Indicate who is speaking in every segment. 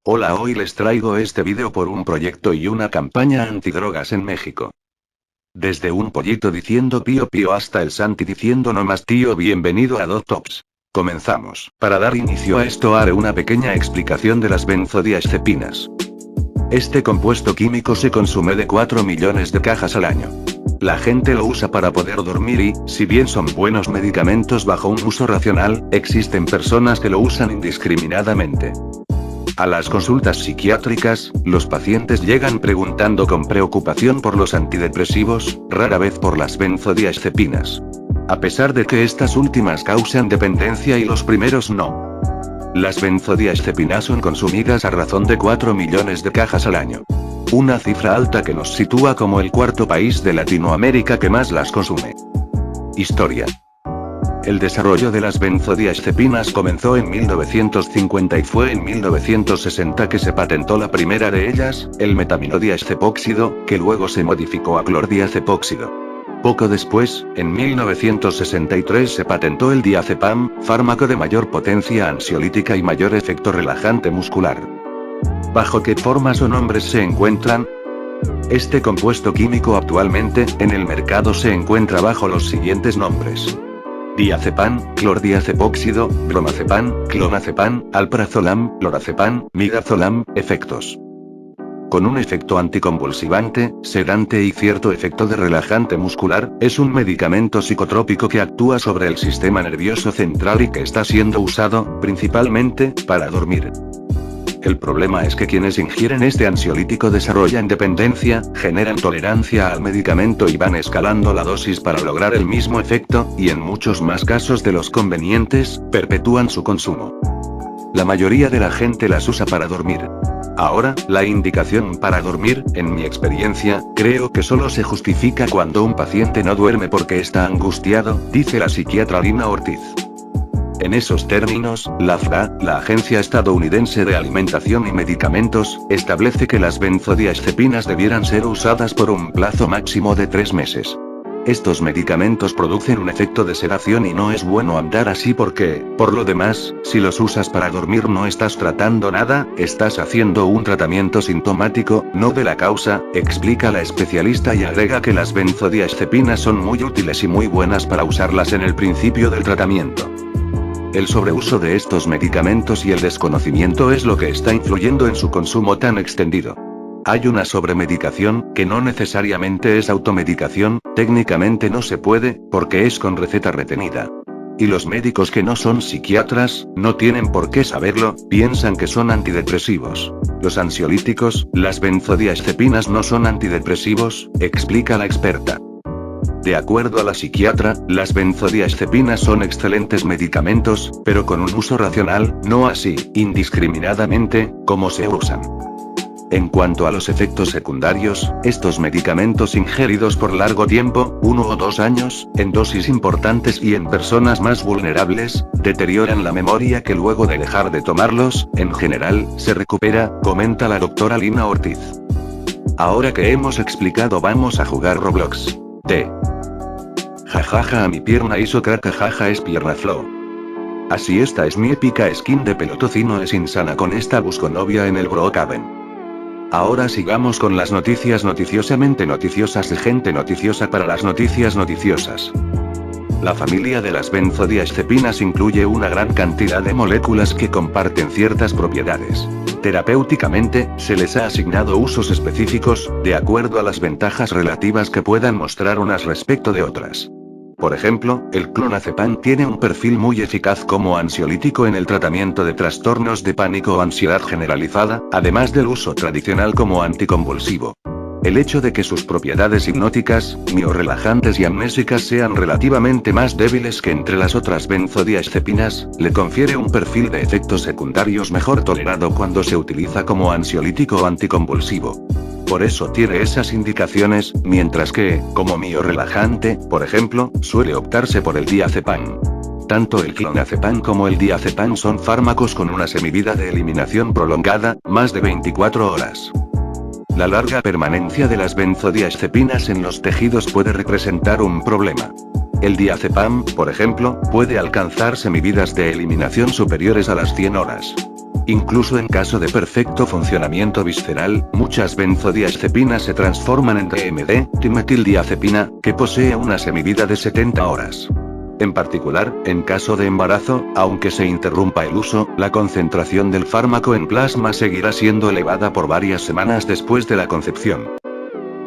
Speaker 1: Hola, hoy les traigo este video por un proyecto y una campaña antidrogas en México. Desde un pollito diciendo pío pío hasta el Santi diciendo no más tío, bienvenido a Doctops. Comenzamos. Para dar inicio a esto haré una pequeña explicación de las benzodiazepinas. Este compuesto químico se consume de 4 millones de cajas al año. La gente lo usa para poder dormir y, si bien son buenos medicamentos bajo un uso racional, existen personas que lo usan indiscriminadamente. A las consultas psiquiátricas, los pacientes llegan preguntando con preocupación por los antidepresivos, rara vez por las benzodiazepinas. A pesar de que estas últimas causan dependencia y los primeros no. Las benzodiazepinas son consumidas a razón de 4 millones de cajas al año. Una cifra alta que nos sitúa como el cuarto país de Latinoamérica que más las consume. Historia. El desarrollo de las benzodiazepinas comenzó en 1950 y fue en 1960 que se patentó la primera de ellas, el metaminodiazepóxido, que luego se modificó a clordiazepóxido. Poco después, en 1963 se patentó el diazepam, fármaco de mayor potencia ansiolítica y mayor efecto relajante muscular. ¿Bajo qué formas o nombres se encuentran? Este compuesto químico actualmente, en el mercado se encuentra bajo los siguientes nombres: diazepam, clordiazepóxido, bromazepam, clonazepam, alprazolam, lorazepam, midazolam. Efectos: con un efecto anticonvulsivante, sedante y cierto efecto de relajante muscular, es un medicamento psicotrópico que actúa sobre el sistema nervioso central y que está siendo usado, principalmente, para dormir. El problema es que quienes ingieren este ansiolítico desarrollan dependencia, generan tolerancia al medicamento y van escalando la dosis para lograr el mismo efecto, y en muchos más casos de los convenientes, perpetúan su consumo. La mayoría de la gente las usa para dormir. Ahora, la indicación para dormir, en mi experiencia, creo que solo se justifica cuando un paciente no duerme porque está angustiado, dice la psiquiatra Lina Ortiz. En esos términos, la FDA, la Agencia Estadounidense de Alimentación y Medicamentos, establece que las benzodiazepinas debieran ser usadas por un plazo máximo de 3 meses. Estos medicamentos producen un efecto de sedación y no es bueno andar así porque, por lo demás, si los usas para dormir no estás tratando nada, estás haciendo un tratamiento sintomático, no de la causa, explica la especialista y agrega que las benzodiazepinas son muy útiles y muy buenas para usarlas en el principio del tratamiento. El sobreuso de estos medicamentos y el desconocimiento es lo que está influyendo en su consumo tan extendido. Hay una sobremedicación, que no necesariamente es automedicación, técnicamente no se puede, porque es con receta retenida. Y los médicos que no son psiquiatras, no tienen por qué saberlo, piensan que son antidepresivos. Los ansiolíticos, las benzodiazepinas no son antidepresivos, explica la experta. De acuerdo a la psiquiatra, las benzodiazepinas son excelentes medicamentos, pero con un uso racional, no así, indiscriminadamente, como se usan. En cuanto a los efectos secundarios, estos medicamentos ingeridos por largo tiempo, 1 o 2 años, en dosis importantes y en personas más vulnerables, deterioran la memoria que luego de dejar de tomarlos, en general, se recupera, comenta la doctora Lina Ortiz. Ahora que hemos explicado, vamos a jugar Roblox. Jajaja, a mi pierna hizo crack, jaja, es pierna flow. Así, esta es mi épica skin de pelotocino, es insana, con esta busco novia en el Brookhaven. Ahora sigamos con las noticias noticiosamente noticiosas de gente noticiosa para las noticias noticiosas. La familia de las benzodiazepinas incluye una gran cantidad de moléculas que comparten ciertas propiedades. Terapéuticamente, se les ha asignado usos específicos, de acuerdo a las ventajas relativas que puedan mostrar unas respecto de otras. Por ejemplo, el clonazepam tiene un perfil muy eficaz como ansiolítico en el tratamiento de trastornos de pánico o ansiedad generalizada, además del uso tradicional como anticonvulsivo. El hecho de que sus propiedades hipnóticas, miorelajantes y amnésicas sean relativamente más débiles que entre las otras benzodiazepinas, le confiere un perfil de efectos secundarios mejor tolerado cuando se utiliza como ansiolítico o anticonvulsivo. Por eso tiene esas indicaciones, mientras que, como miorelajante, por ejemplo, suele optarse por el diazepam. Tanto el clonazepam como el diazepam son fármacos con una semivida de eliminación prolongada, más de 24 horas. La larga permanencia de las benzodiazepinas en los tejidos puede representar un problema. El diazepam, por ejemplo, puede alcanzar semividas de eliminación superiores a las 100 horas. Incluso en caso de perfecto funcionamiento visceral, muchas benzodiazepinas se transforman en DMD, dimetildiazepina, que posee una semivida de 70 horas. En particular, en caso de embarazo, aunque se interrumpa el uso, la concentración del fármaco en plasma seguirá siendo elevada por varias semanas después de la concepción.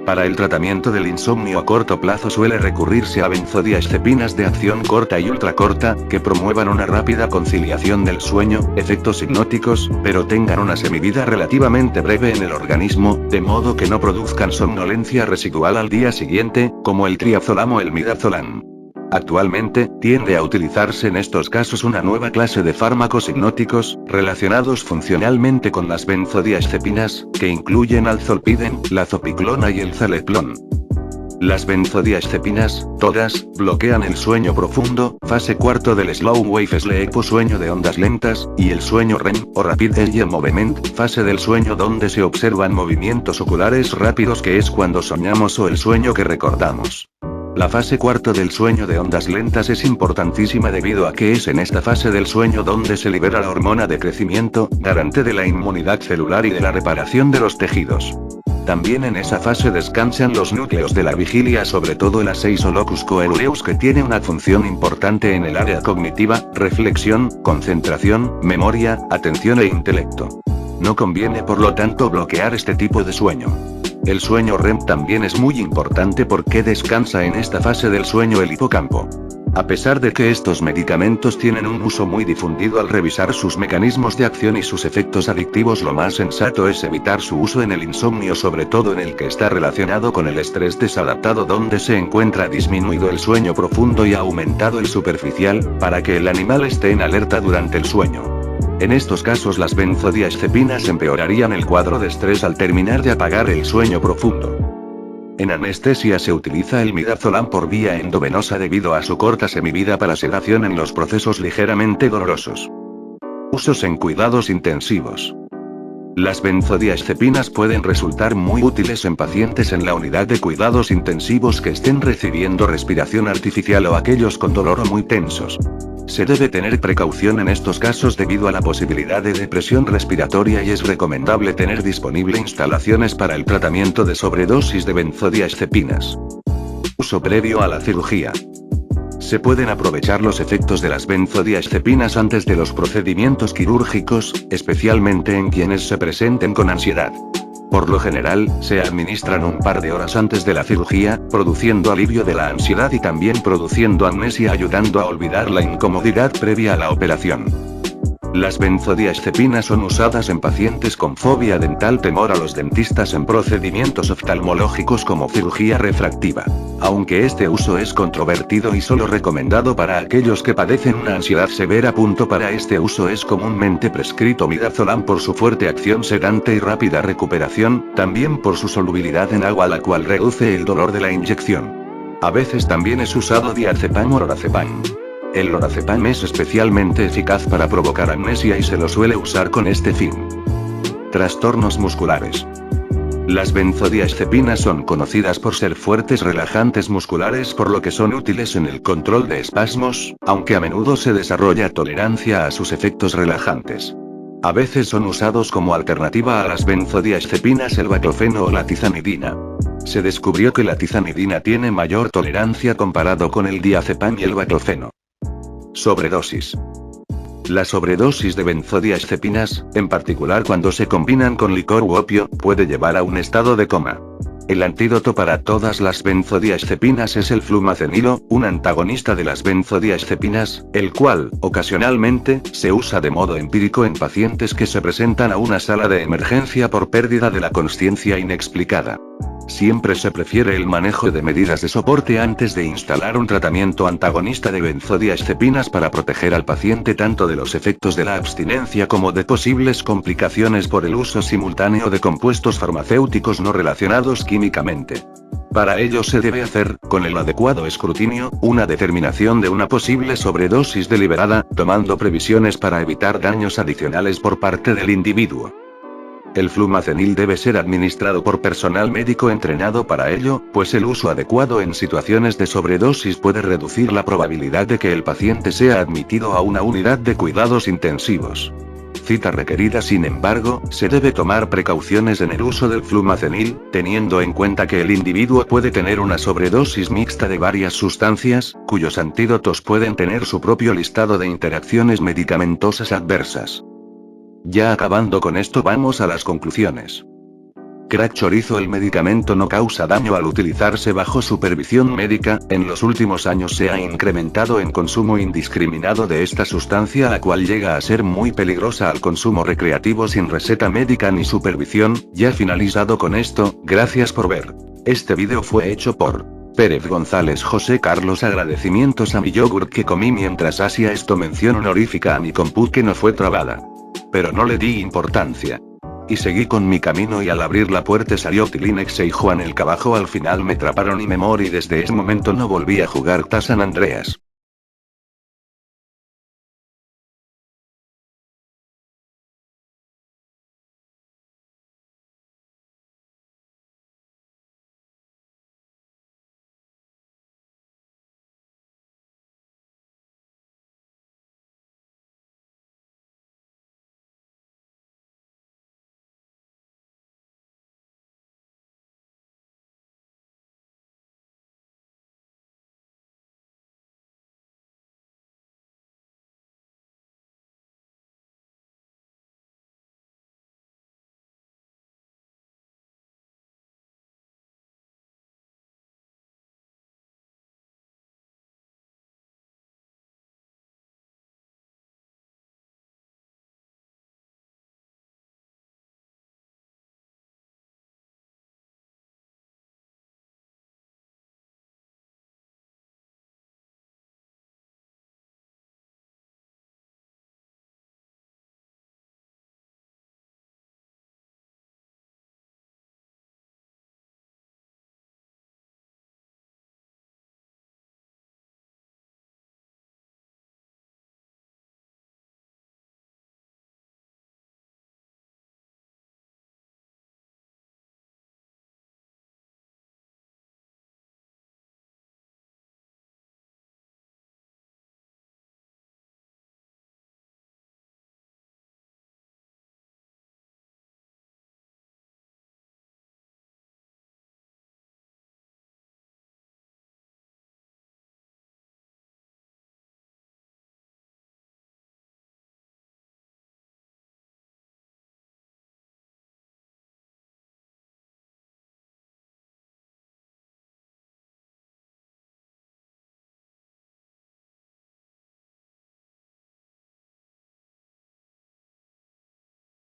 Speaker 1: Para el tratamiento del insomnio a corto plazo suele recurrirse a benzodiazepinas de acción corta y ultracorta, que promuevan una rápida conciliación del sueño, efectos hipnóticos, pero tengan una semivida relativamente breve en el organismo, de modo que no produzcan somnolencia residual al día siguiente, como el triazolam o el midazolam. Actualmente, tiende a utilizarse en estos casos una nueva clase de fármacos hipnóticos, relacionados funcionalmente con las benzodiazepinas, que incluyen al zolpidem, la zopiclona y el zaleplon. Las benzodiazepinas, todas, bloquean el sueño profundo, fase cuarto del slow wave sleep o sueño de ondas lentas, y el sueño REM, o rapid eye movement, fase del sueño donde se observan movimientos oculares rápidos que es cuando soñamos o el sueño que recordamos. La fase cuarto del sueño de ondas lentas es importantísima debido a que es en esta fase del sueño donde se libera la hormona de crecimiento, garante de la inmunidad celular y de la reparación de los tejidos. También en esa fase descansan los núcleos de la vigilia, sobre todo el A6 o locus coeruleus, que tiene una función importante en el área cognitiva, reflexión, concentración, memoria, atención e intelecto. No conviene por lo tanto bloquear este tipo de sueño. El sueño REM también es muy importante porque descansa en esta fase del sueño el hipocampo. A pesar de que estos medicamentos tienen un uso muy difundido, al revisar sus mecanismos de acción y sus efectos adictivos, lo más sensato es evitar su uso en el insomnio, sobre todo en el que está relacionado con el estrés desadaptado, donde se encuentra disminuido el sueño profundo y aumentado el superficial, para que el animal esté en alerta durante el sueño. En estos casos las benzodiazepinas empeorarían el cuadro de estrés al terminar de apagar el sueño profundo. En anestesia se utiliza el midazolam por vía endovenosa debido a su corta semivida para sedación en los procesos ligeramente dolorosos. Usos en cuidados intensivos. Las benzodiazepinas pueden resultar muy útiles en pacientes en la unidad de cuidados intensivos que estén recibiendo respiración artificial o aquellos con dolor o muy tensos. Se debe tener precaución en estos casos debido a la posibilidad de depresión respiratoria y es recomendable tener disponible instalaciones para el tratamiento de sobredosis de benzodiazepinas. Uso previo a la cirugía. Se pueden aprovechar los efectos de las benzodiazepinas antes de los procedimientos quirúrgicos, especialmente en quienes se presenten con ansiedad. Por lo general, se administran un par de horas antes de la cirugía, produciendo alivio de la ansiedad y también produciendo amnesia, ayudando a olvidar la incomodidad previa a la operación. Las benzodiazepinas son usadas en pacientes con fobia dental, temor a los dentistas, en procedimientos oftalmológicos como cirugía refractiva. Aunque este uso es controvertido y solo recomendado para aquellos que padecen una ansiedad severa. Para este uso es comúnmente prescrito midazolam por su fuerte acción sedante y rápida recuperación, también por su solubilidad en agua, la cual reduce el dolor de la inyección. A veces también es usado diazepam o lorazepam. El lorazepam es especialmente eficaz para provocar amnesia y se lo suele usar con este fin. Trastornos musculares. Las benzodiazepinas son conocidas por ser fuertes relajantes musculares, por lo que son útiles en el control de espasmos, aunque a menudo se desarrolla tolerancia a sus efectos relajantes. A veces son usados como alternativa a las benzodiazepinas el baclofeno o la tizanidina. Se descubrió que la tizanidina tiene mayor tolerancia comparado con el diazepam y el baclofeno. Sobredosis. La sobredosis de benzodiazepinas, en particular cuando se combinan con licor u opio, puede llevar a un estado de coma. El antídoto para todas las benzodiazepinas es el flumacenilo, un antagonista de las benzodiazepinas, el cual, ocasionalmente, se usa de modo empírico en pacientes que se presentan a una sala de emergencia por pérdida de la consciencia inexplicada. Siempre se prefiere el manejo de medidas de soporte antes de instalar un tratamiento antagonista de benzodiazepinas para proteger al paciente tanto de los efectos de la abstinencia como de posibles complicaciones por el uso simultáneo de compuestos farmacéuticos no relacionados químicamente. Para ello se debe hacer, con el adecuado escrutinio, una determinación de una posible sobredosis deliberada, tomando previsiones para evitar daños adicionales por parte del individuo. El flumacenil debe ser administrado por personal médico entrenado para ello, pues el uso adecuado en situaciones de sobredosis puede reducir la probabilidad de que el paciente sea admitido a una unidad de cuidados intensivos. cita requerida. Sin embargo, se debe tomar precauciones en el uso del flumacenil, teniendo en cuenta que el individuo puede tener una sobredosis mixta de varias sustancias, cuyos antídotos pueden tener su propio listado de interacciones medicamentosas adversas. Ya acabando con esto, vamos a las conclusiones. Crack chorizo. El medicamento no causa daño al utilizarse bajo supervisión médica. En los últimos años se ha incrementado en consumo indiscriminado de esta sustancia, la cual llega a ser muy peligrosa al consumo recreativo sin receta médica ni supervisión. Ya finalizado con esto, gracias por ver. Este video fue hecho por Pérez González José Carlos. Agradecimientos a mi yogurt que comí mientras hacía esto. Mención honorífica a mi compu que no fue trabada. Pero no le di importancia. Y seguí con mi camino, y al abrir la puerta salió Tilinex y Juan el Cabajo. Al final me atraparon y me morí. Desde ese momento no volví a jugar San Andreas.